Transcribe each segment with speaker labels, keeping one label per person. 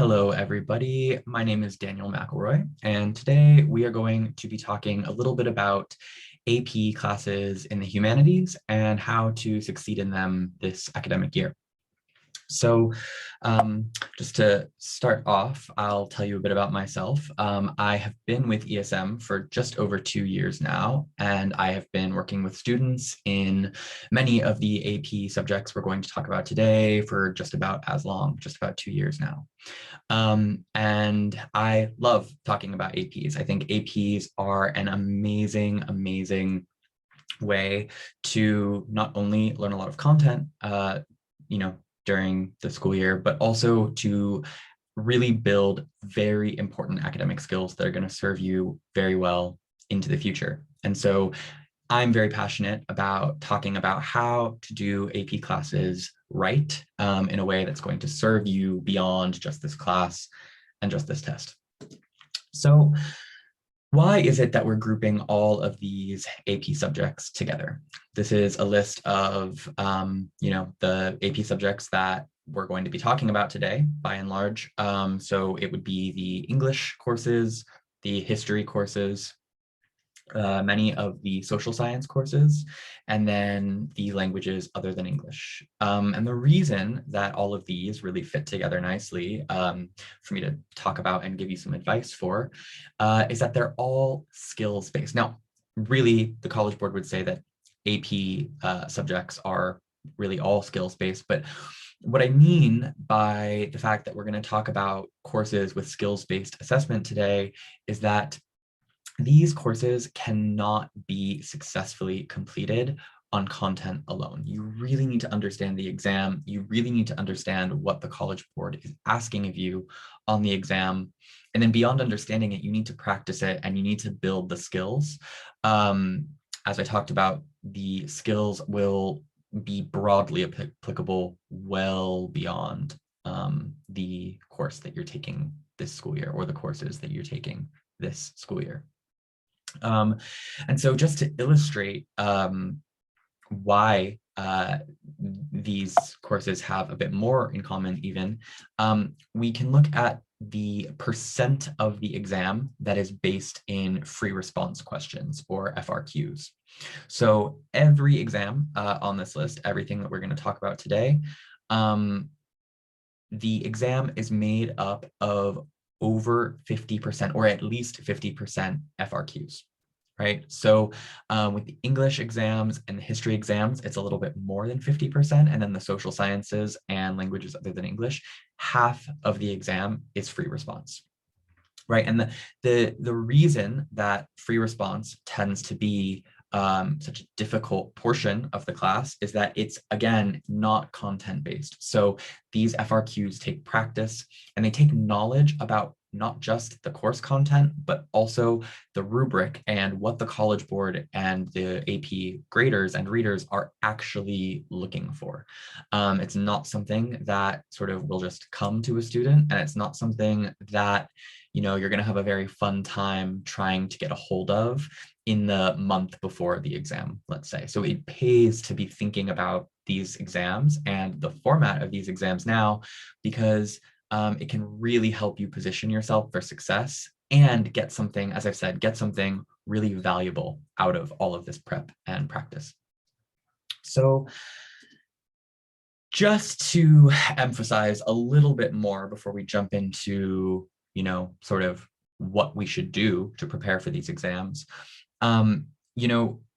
Speaker 1: Hello, everybody. My name is Daniel McElroy, and today we are going to be talking a little bit about AP classes in the humanities and how to succeed in them this academic year. So just to start off, I'll tell you a bit about myself. I have been with ESM for just over 2 years now, and I have been working with students in many of the AP subjects we're going to talk about today for just about as long, just about 2 years now. And I love talking about APs. I think APs are an amazing, amazing way to not only learn a lot of content, during the school year, but also to really build very important academic skills that are going to serve you very well into the future. And so I'm very passionate about talking about how to do AP classes right in a way that's going to serve you beyond just this class and just this test. So why is it that we're grouping all of these AP subjects together? This is a list of, the AP subjects that we're going to be talking about today, by and large. So it would be the English courses, the history courses, many of the social science courses, and then the languages other than English. And the reason that all of these really fit together nicely for me to talk about and give you some advice for is that they're all skills-based. Now, really, the College Board would say that AP subjects are really all skills-based, but what I mean by the fact that we're going to talk about courses with skills-based assessment today is that these courses cannot be successfully completed on content alone. You really need to understand the exam. You really need to understand what the College Board is asking of you on the exam. And then beyond understanding it, you need to practice it and you need to build the skills. As I talked about, the skills will be broadly applicable well beyond the course that you're taking this school year or the courses that you're taking this school year. And so just to illustrate why these courses have a bit more in common even, we can look at the percent of the exam that is based in free response questions or FRQs. So every exam on this list, everything that we're going to talk about today, the exam is made up of over 50% or at least 50% FRQs, right? So with the English exams and the history exams, it's a little bit more than 50%. And then the social sciences and languages other than English, half of the exam is free response, right? And the reason that free response tends to be such a difficult portion of the class is that it's, again, not content-based. So these FRQs take practice and they take knowledge about not just the course content, but also the rubric and what the College Board and the AP graders and readers are actually looking for. It's not something that sort of will just come to a student, and it's not something that you're going to have a very fun time trying to get a hold of in the month before the exam, let's say. So it pays to be thinking about these exams and the format of these exams now, because it can really help you position yourself for success and get something, as I've said, get something really valuable out of all of this prep and practice. So just to emphasize a little bit more before we jump into, sort of what we should do to prepare for these exams, I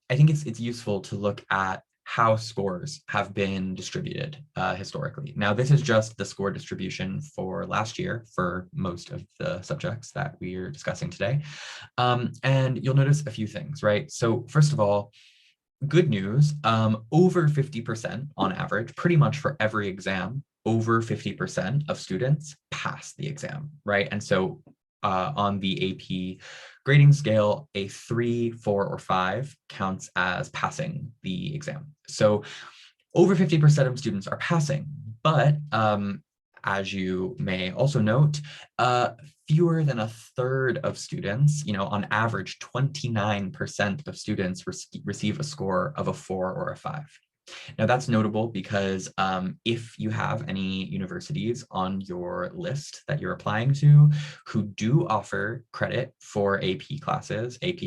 Speaker 1: think it's useful to look at how scores have been distributed historically. Now, this is just the score distribution for last year for most of the subjects that we are discussing today. And you'll notice a few things, right? So first of all, good news, over 50% on average, pretty much for every exam, over 50% of students pass the exam, right? And so on the AP grading scale, a 3, 4, or 5 counts as passing the exam. So over 50% of students are passing, but as you may also note, fewer than a third of students, on average, 29% of students receive a score of a 4 or a 5. Now that's notable because if you have any universities on your list that you're applying to who do offer credit for AP classes, AP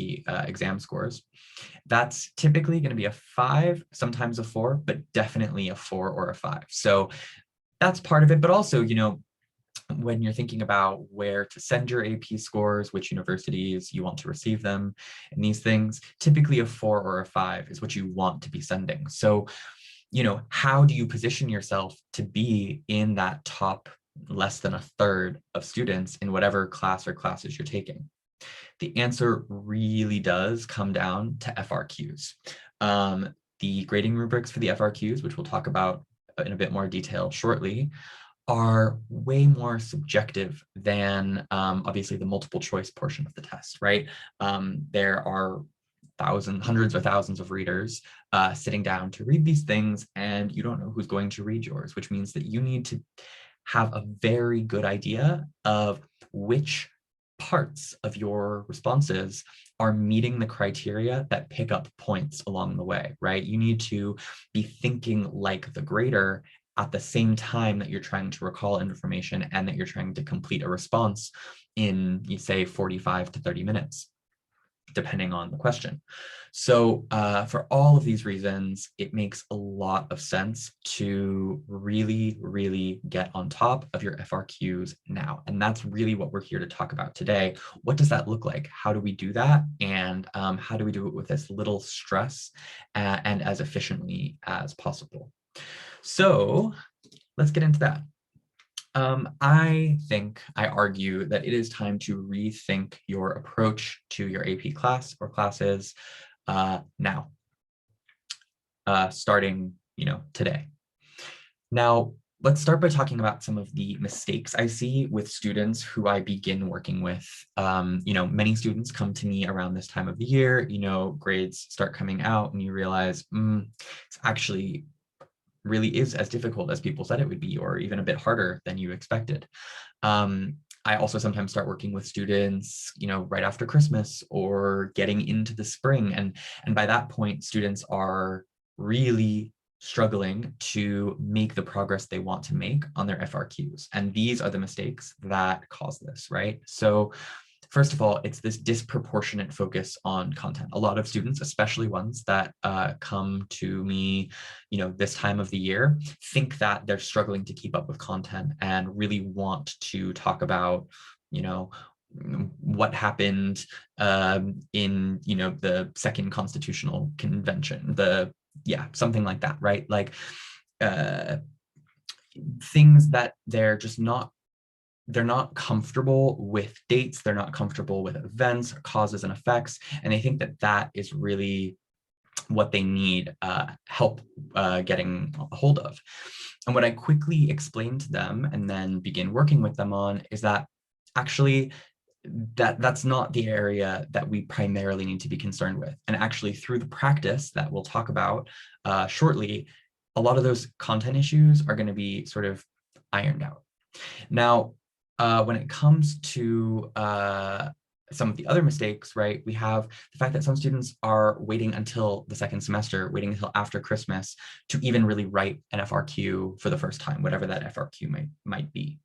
Speaker 1: exam scores, that's typically going to be a 5, sometimes a 4, but definitely a 4 or a 5. So that's part of it, but also, when you're thinking about where to send your AP scores, which universities you want to receive them, and these things, typically a 4 or a 5 is what you want to be sending. So, how do you position yourself to be in that top less than a third of students in whatever class or classes you're taking? The answer really does come down to FRQs. The grading rubrics for the FRQs, which we'll talk about in a bit more detail shortly, are way more subjective than obviously the multiple choice portion of the test, right? There are hundreds or thousands of readers sitting down to read these things, and you don't know who's going to read yours, which means that you need to have a very good idea of which parts of your responses are meeting the criteria that pick up points along the way, right? You need to be thinking like the grader at the same time that you're trying to recall information and that you're trying to complete a response in, you say, 45 to 30 minutes, depending on the question. So for all of these reasons, it makes a lot of sense to really, really get on top of your FRQs now. And that's really what we're here to talk about today. What does that look like? How do we do that? And how do we do it with as little stress and as efficiently as possible? So let's get into that. I argue that it is time to rethink your approach to your AP class or classes now, starting, today. Now, let's start by talking about some of the mistakes I see with students who I begin working with. Many students come to me around this time of the year, grades start coming out and you realize it's actually really is as difficult as people said it would be, or even a bit harder than you expected. I also sometimes start working with students, right after Christmas or getting into the spring. And by that point, students are really struggling to make the progress they want to make on their FRQs. And these are the mistakes that cause this, right? So first of all, it's this disproportionate focus on content. A lot of students, especially ones that come to me, this time of the year, think that they're struggling to keep up with content and really want to talk about, what happened in, the Second Constitutional Convention, something like that, right? Like things that they're not comfortable with dates, they're not comfortable with events, causes and effects, and they think that that is really what they need help getting a hold of. And what I quickly explain to them and then begin working with them on is that actually that's not the area that we primarily need to be concerned with. And actually through the practice that we'll talk about shortly, a lot of those content issues are going to be sort of ironed out. Now, when it comes to some of the other mistakes, right, we have the fact that some students are waiting until the second semester, waiting until after Christmas to even really write an FRQ for the first time, whatever that FRQ might be.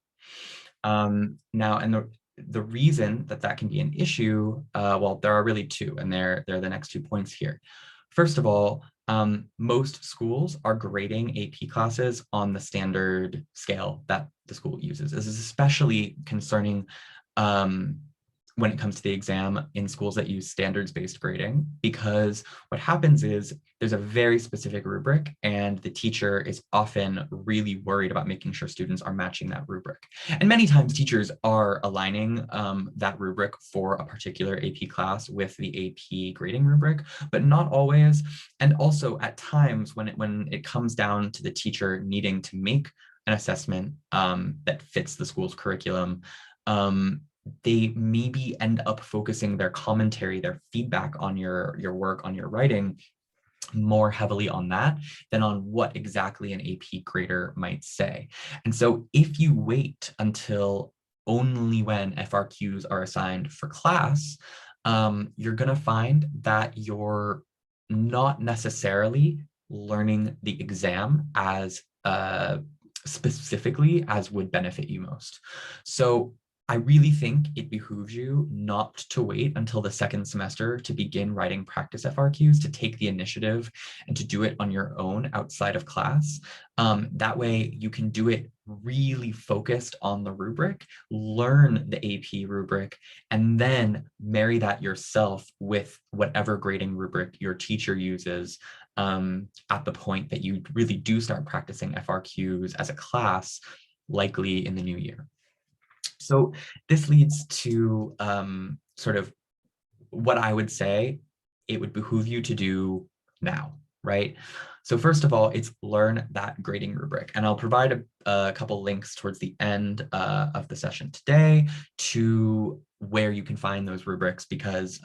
Speaker 1: Now, and the reason that that can be an issue, well, there are really two, and they're the next 2 points here. First of all, most schools are grading AP classes on the standard scale that the school uses. This is especially concerning when it comes to the exam in schools that use standards-based grading, because what happens is there's a very specific rubric and the teacher is often really worried about making sure students are matching that rubric. And many times teachers are aligning that rubric for a particular AP class with the AP grading rubric, but not always. And also at times when it comes down to the teacher needing to make an assessment that fits the school's curriculum, they maybe end up focusing their commentary, their feedback on your work, on your writing, more heavily on that than on what exactly an AP grader might say. And so if you wait until only when FRQs are assigned for class, you're going to find that you're not necessarily learning the exam as specifically as would benefit you most. So I really think it behooves you not to wait until the second semester to begin writing practice FRQs, to take the initiative and to do it on your own outside of class. That way you can do it really focused on the rubric, learn the AP rubric, and then marry that yourself with whatever grading rubric your teacher uses at the point that you really do start practicing FRQs as a class, likely in the new year. So this leads to sort of what I would say it would behoove you to do now, right? So first of all, it's learn that grading rubric. And I'll provide a couple links towards the end of the session today to where you can find those rubrics, because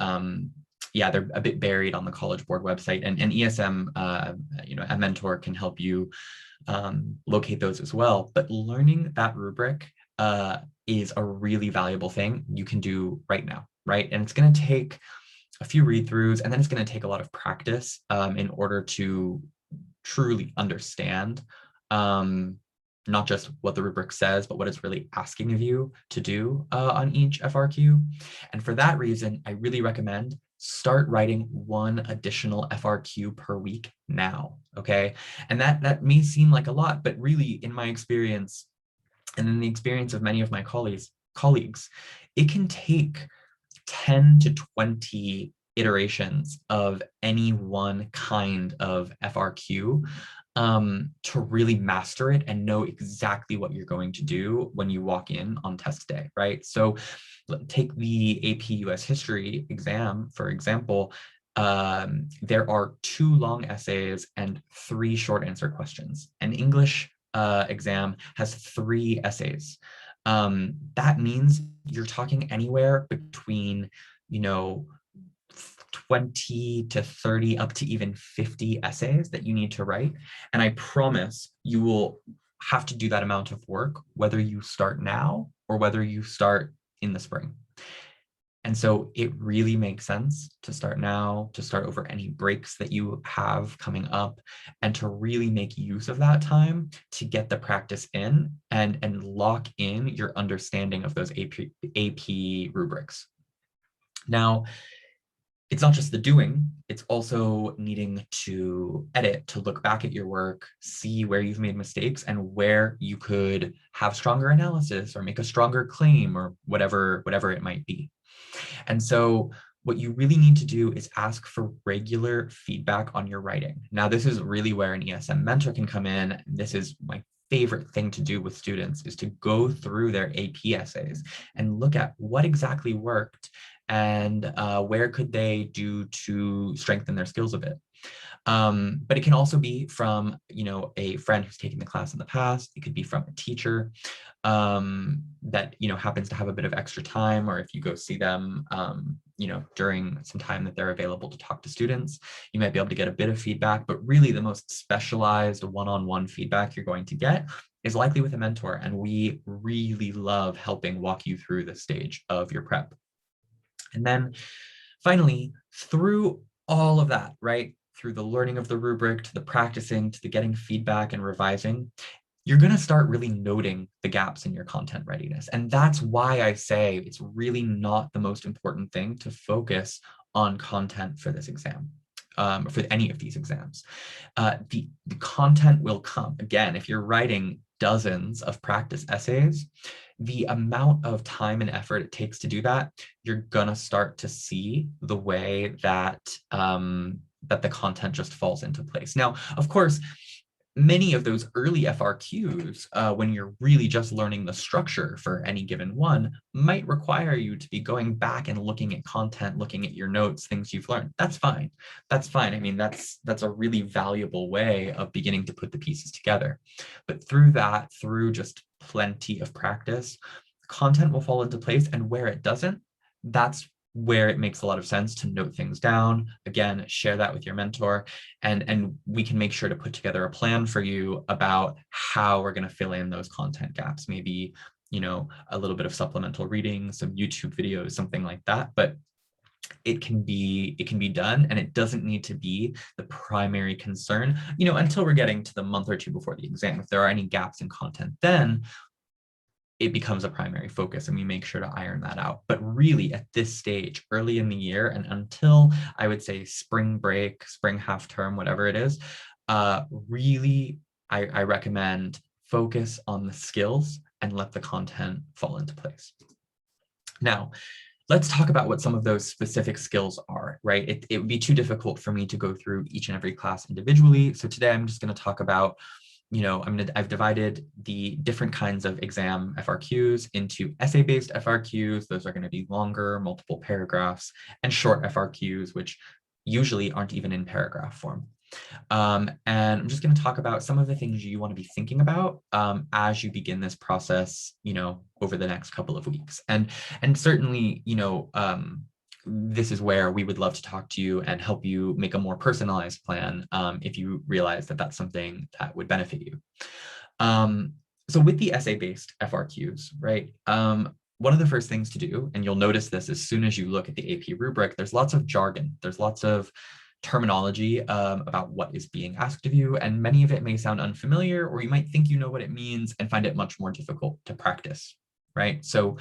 Speaker 1: yeah, they're a bit buried on the College Board website, and ESM, a mentor can help you locate those as well. But learning that rubric is a really valuable thing you can do right now, right? And it's going to take a few read-throughs, and then it's going to take a lot of practice in order to truly understand not just what the rubric says, but what it's really asking of you to do on each FRQ. And for that reason, I really recommend start writing one additional FRQ per week now, okay? And that may seem like a lot, but really, in my experience, and in the experience of many of my colleagues, it can take 10 to 20 iterations of any one kind of FRQ to really master it and know exactly what you're going to do when you walk in on test day, right? So take the AP US History exam, for example. There are 2 long essays and 3 short answer questions. An English exam has 3 essays. That means you're talking anywhere between, 20 to 30, up to even 50 essays that you need to write. And I promise you will have to do that amount of work, whether you start now or whether you start in the spring. And so it really makes sense to start now, to start over any breaks that you have coming up, and to really make use of that time to get the practice in and lock in your understanding of those AP rubrics. Now, it's not just the doing, it's also needing to edit, to look back at your work, see where you've made mistakes and where you could have stronger analysis or make a stronger claim or whatever it might be. And so what you really need to do is ask for regular feedback on your writing. Now, this is really where an ESM mentor can come in. This is my favorite thing to do with students, is to go through their AP essays and look at what exactly worked and where could they do to strengthen their skills a bit. But it can also be from, a friend who's taken the class in the past. It could be from a teacher that, happens to have a bit of extra time, or if you go see them, during some time that they're available to talk to students, you might be able to get a bit of feedback. But really the most specialized one-on-one feedback you're going to get is likely with a mentor. And we really love helping walk you through the stage of your prep. And then finally, through all of that, right, through the learning of the rubric, to the practicing, to the getting feedback and revising, you're going to start really noting the gaps in your content readiness. And that's why I say it's really not the most important thing to focus on content for this exam, for any of these exams. The content will come. Again, if you're writing dozens of practice essays, the amount of time and effort it takes to do that, you're gonna start to see the way that that the content just falls into place. Now, of course, many of those early FRQs, when you're really just learning the structure for any given one, might require you to be going back and looking at content, looking at your notes, things you've learned. That's fine. That's fine. I mean, that's a really valuable way of beginning to put the pieces together. But through just plenty of practice, content will fall into place. And where it doesn't, that's where it makes a lot of sense to note things down. Again, share that with your mentor, and we can make sure to put together a plan for you about how we're going to fill in those content gaps. Maybe, a little bit of supplemental reading, some YouTube videos, something like that. But it can be done, and it doesn't need to be the primary concern, until we're getting to the month or two before the exam. If there are any gaps in content, then it becomes a primary focus and we make sure to iron that out. But really at this stage, early in the year and until I would say spring break, spring half term, whatever it is, really I recommend focus on the skills and let the content fall into place. Now, let's talk about what some of those specific skills are, right? It would be too difficult for me to go through each and every class individually. So today I'm just going to talk about, I've divided the different kinds of exam FRQs into essay-based FRQs. Those are going to be longer, multiple paragraphs, and short FRQs, which usually aren't even in paragraph form. And I'm just going to talk about some of the things you want to be thinking about as you begin this process, over the next couple of weeks. And certainly, this is where we would love to talk to you and help you make a more personalized plan if you realize that that's something that would benefit you. So with the essay-based FRQs, right? One of the first things to do, and you'll notice this as soon as you look at the AP rubric, there's lots of jargon. There's lots of terminology about what is being asked of you, and many of it may sound unfamiliar, or you might think you know what it means and find it much more difficult to practice, right? So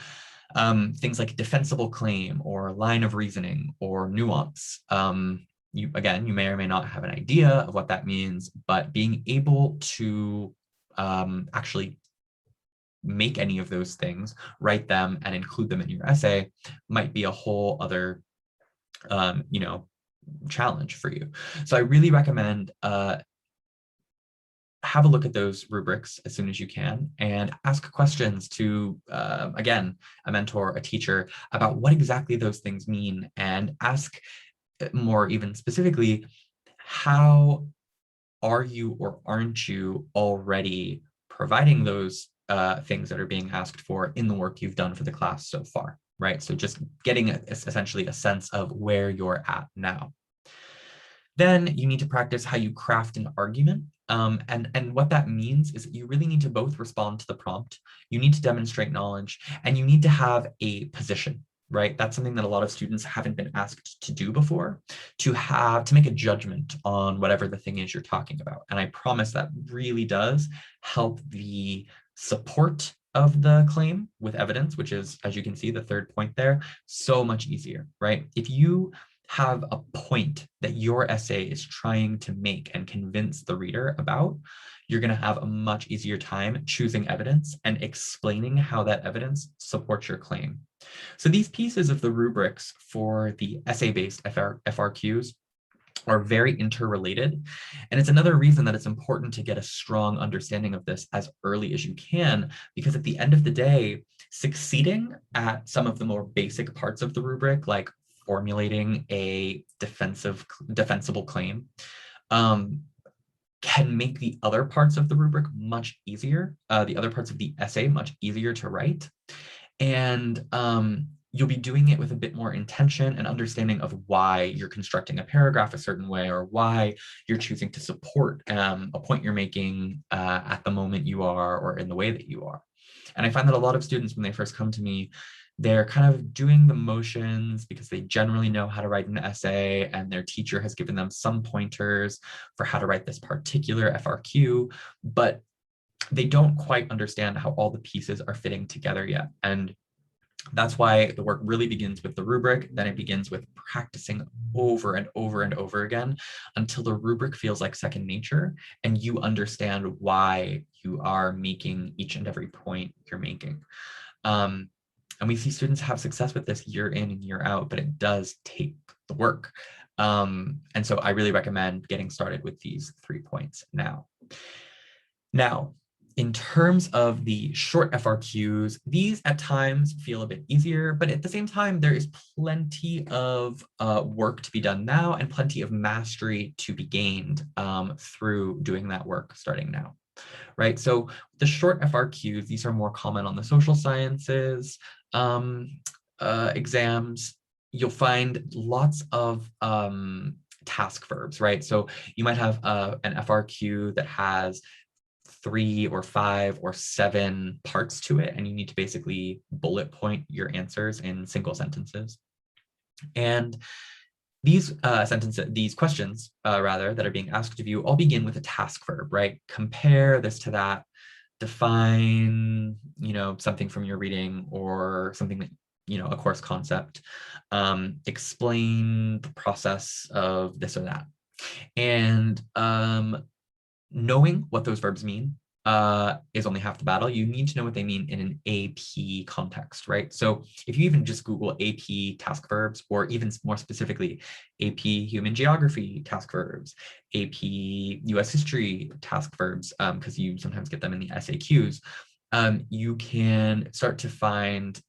Speaker 1: things like defensible claim or line of reasoning or nuance. You may or may not have an idea of what that means, but being able to actually make any of those things, write them and include them in your essay might be a whole other, challenge for you. So I really recommend have a look at those rubrics as soon as you can and ask questions to, again, a mentor, a teacher about what exactly those things mean, and ask more even specifically, how are you or aren't you already providing those things that are being asked for in the work you've done for the class so far, right? So just getting essentially a sense of where you're at now. Then you need to practice how you craft an argument. And what that means is that you really need to both respond to the prompt, you need to demonstrate knowledge, and you need to have a position, right? That's something that a lot of students haven't been asked to do before, to make a judgment on whatever the thing is you're talking about. And I promise that really does help the support of the claim with evidence, which is, as you can see, the third point there, so much easier, right? If you have a point that your essay is trying to make and convince the reader about, you're going to have a much easier time choosing evidence and explaining how that evidence supports your claim. So these pieces of the rubrics for the essay-based FRQs are very interrelated. And it's another reason that it's important to get a strong understanding of this as early as you can, because at the end of the day, succeeding at some of the more basic parts of the rubric, like formulating a defensible claim, can make the other parts of the rubric much easier, the other parts of the essay much easier to write. And you'll be doing it with a bit more intention and understanding of why you're constructing a paragraph a certain way, or why you're choosing to support a point you're making at the moment you are, or in the way that you are. And I find that a lot of students, when they first come to me, they're kind of doing the motions because they generally know how to write an essay, and their teacher has given them some pointers for how to write this particular FRQ, but they don't quite understand how all the pieces are fitting together yet. And that's why the work really begins with the rubric. Then it begins with practicing over and over and over again until the rubric feels like second nature and you understand why you are making each and every point you're making. And we see students have success with this year in and year out, but it does take the work. And so I really recommend getting started with these 3 points now. Now, in terms of the short FRQs, these at times feel a bit easier, but at the same time, there is plenty of work to be done now and plenty of mastery to be gained through doing that work starting now. Right, so the short FRQs, these are more common on the social sciences exams. You'll find lots of task verbs, right? So you might have an FRQ that has 3 or 5 or 7 parts to it, and you need to basically bullet point your answers in single sentences. And these these questions, rather, that are being asked of you all begin with a task verb, right? Compare this to that, define, something from your reading or something that, a course concept, explain the process of this or that. And knowing what those verbs mean is only half the battle. You need to know what they mean in an AP context, right? So if you even just Google AP task verbs, or even more specifically, AP Human Geography task verbs, AP US History task verbs, because you sometimes get them in the SAQs, you can start to find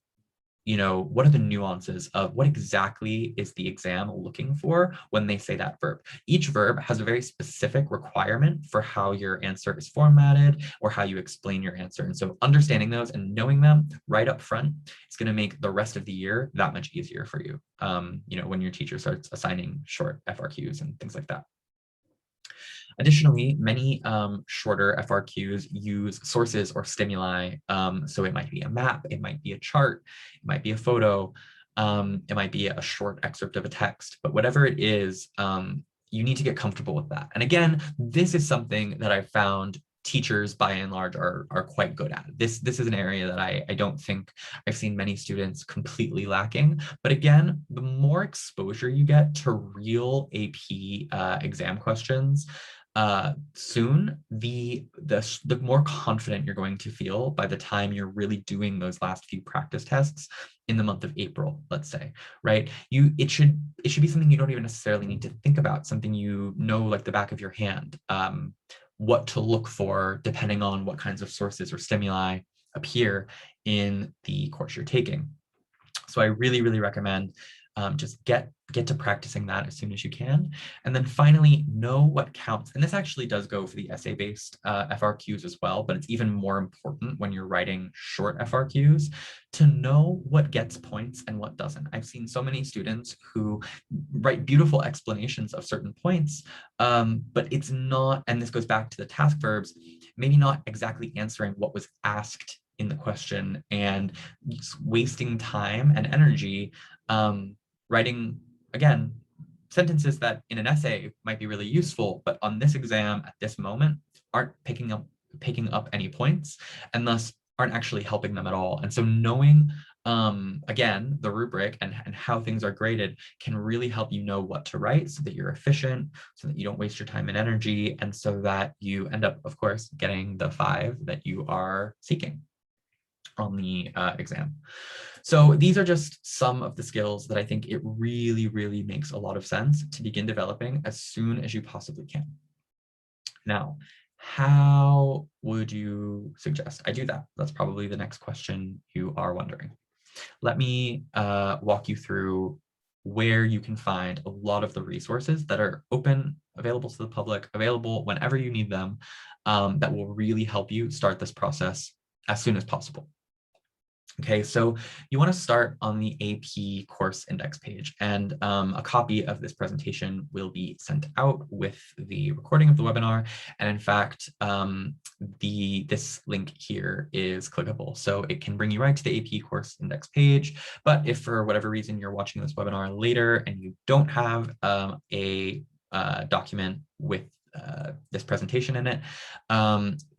Speaker 1: what are the nuances of what exactly is the exam looking for when they say that verb. Each verb has a very specific requirement for how your answer is formatted or how you explain your answer. And so understanding those and knowing them right up front is going to make the rest of the year that much easier for you, when your teacher starts assigning short FRQs and things like that. Additionally, many shorter FRQs use sources or stimuli. So it might be a map, it might be a chart, it might be a photo, it might be a short excerpt of a text, but whatever it is, you need to get comfortable with that. And again, this is something that I found teachers by and large are quite good at. This is an area that I don't think I've seen many students completely lacking. But again, the more exposure you get to real AP exam questions, soon, the more confident you're going to feel by the time you're really doing those last few practice tests in the month of April, let's say, right? It should be something you don't even necessarily need to think about, something like the back of your hand, what to look for depending on what kinds of sources or stimuli appear in the course you're taking. So I really, really recommend just get to practicing that as soon as you can. And then finally, know what counts. And this actually does go for the essay-based FRQs as well, but it's even more important when you're writing short FRQs to know what gets points and what doesn't. I've seen so many students who write beautiful explanations of certain points, but it's not, and this goes back to the task verbs, maybe not exactly answering what was asked in the question and wasting time and energy writing, again, sentences that in an essay might be really useful, but on this exam at this moment aren't picking up any points and thus aren't actually helping them at all. And so knowing, again, the rubric and how things are graded can really help you know what to write so that you're efficient, so that you don't waste your time and energy, and so that you end up, of course, getting the 5 that you are seeking on the exam. So these are just some of the skills that I think it really, really makes a lot of sense to begin developing as soon as you possibly can. Now, how would you suggest I do that? That's probably the next question you are wondering. Let me walk you through where you can find a lot of the resources that are open, available to the public, available whenever you need them, that will really help you start this process as soon as possible. Okay, so you want to start on the AP course index page, and a copy of this presentation will be sent out with the recording of the webinar. And in fact, this link here is clickable, so it can bring you right to the AP course index page. But if for whatever reason you're watching this webinar later and you don't have a document with this presentation in it,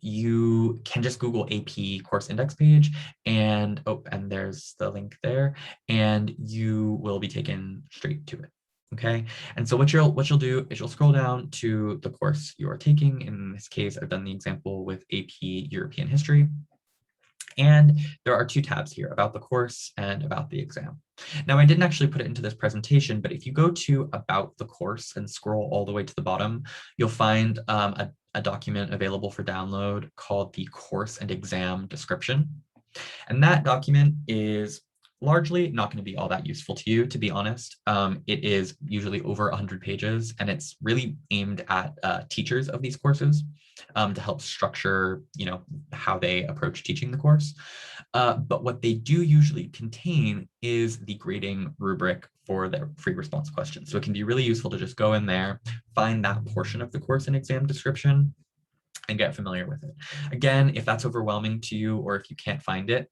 Speaker 1: you can just Google AP course index page, and there's the link there, and you will be taken straight to it. Okay, and so what you'll do is you'll scroll down to the course you are taking. In this case, I've done the example with AP European History. And there are 2 tabs here, about the course and about the exam. Now, I didn't actually put it into this presentation, but if you go to about the course and scroll all the way to the bottom, you'll find a document available for download called the course and exam description. And that document is largely not going to be all that useful to you, to be honest. It is usually over 100 pages, and it's really aimed at teachers of these courses to help structure, how they approach teaching the course. But what they do usually contain is the grading rubric for their free response questions. So it can be really useful to just go in there, find that portion of the course and exam description, and get familiar with it. Again, if that's overwhelming to you or if you can't find it,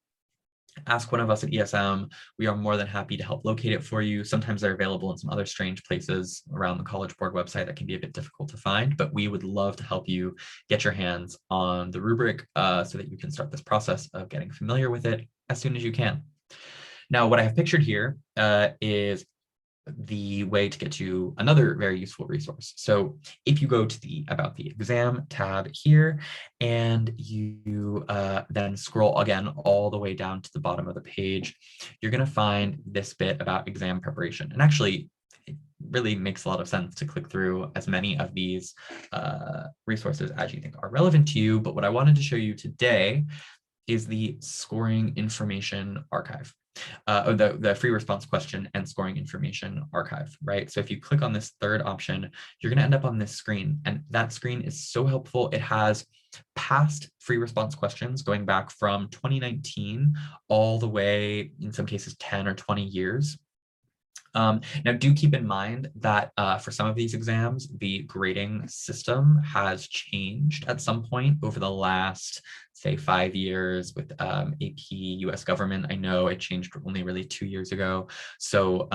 Speaker 1: ask one of us at ESM. We are more than happy to help locate it for you. Sometimes they're available in some other strange places around the College Board website that can be a bit difficult to find, but we would love to help you get your hands on the rubric so that you can start this process of getting familiar with it as soon as you can. Now, what I have pictured here is the way to get to another very useful resource. So if you go to the About the Exam tab here, and you then scroll again all the way down to the bottom of the page, you're going to find this bit about exam preparation. And actually, it really makes a lot of sense to click through as many of these resources as you think are relevant to you. But what I wanted to show you today is the scoring information archive. The free response question and scoring information archive, right? So if you click on this third option, you're going to end up on this screen, and that screen is so helpful. It has past free response questions going back from 2019 all the way, in some cases, 10 or 20 years. Now, do keep in mind that for some of these exams, the grading system has changed at some point over the last, say, 5 years with AP US government. I know it changed only really 2 years ago. So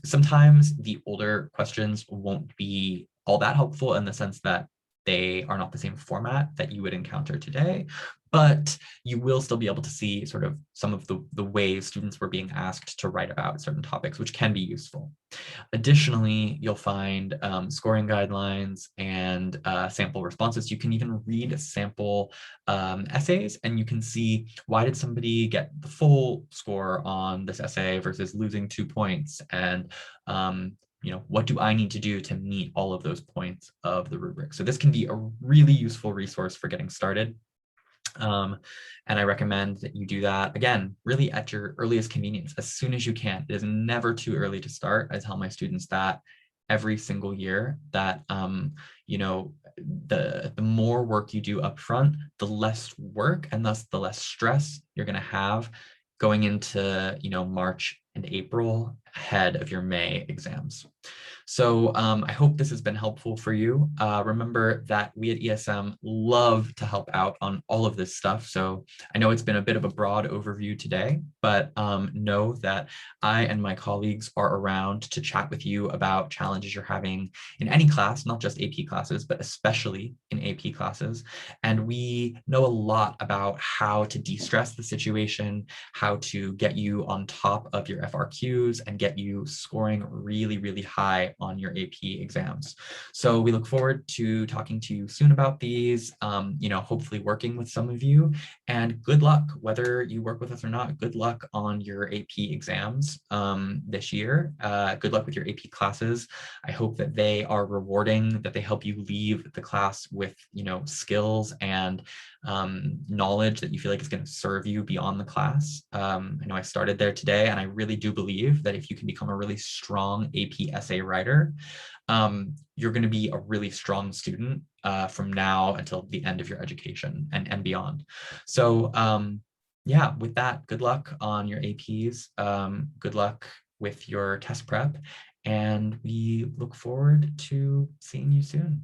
Speaker 1: sometimes the older questions won't be all that helpful in the sense that they are not the same format that you would encounter today, but you will still be able to see sort of some of the ways students were being asked to write about certain topics, which can be useful. Additionally, you'll find scoring guidelines and sample responses. You can even read sample essays, and you can see, why did somebody get the full score on this essay versus losing 2 points? And what do I need to do to meet all of those points of the rubric? So this can be a really useful resource for getting started. And I recommend that you do that, again, really at your earliest convenience, as soon as you can. It is never too early to start. I tell my students that every single year, that the more work you do up front, the less work and thus the less stress you're going to have going into March and April ahead of your May exams. So I hope this has been helpful for you. Remember that we at ESM love to help out on all of this stuff. So I know it's been a bit of a broad overview today, but know that I and my colleagues are around to chat with you about challenges you're having in any class, not just AP classes, but especially in AP classes. And we know a lot about how to de-stress the situation, how to get you on top of your FRQs and get you scoring really, really high on your AP exams. So we look forward to talking to you soon about these, hopefully working with some of you, and good luck, whether you work with us or not. Good luck on your AP exams this year. Good luck with your AP classes. I hope that they are rewarding, that they help you leave the class with, skills and knowledge that you feel like is going to serve you beyond the class. I know I started there today, and I really do believe that if you can become a really strong AP essay writer, you're going to be a really strong student from now until the end of your education and beyond. So yeah, with that, good luck on your APs. Good luck with your test prep, and we look forward to seeing you soon.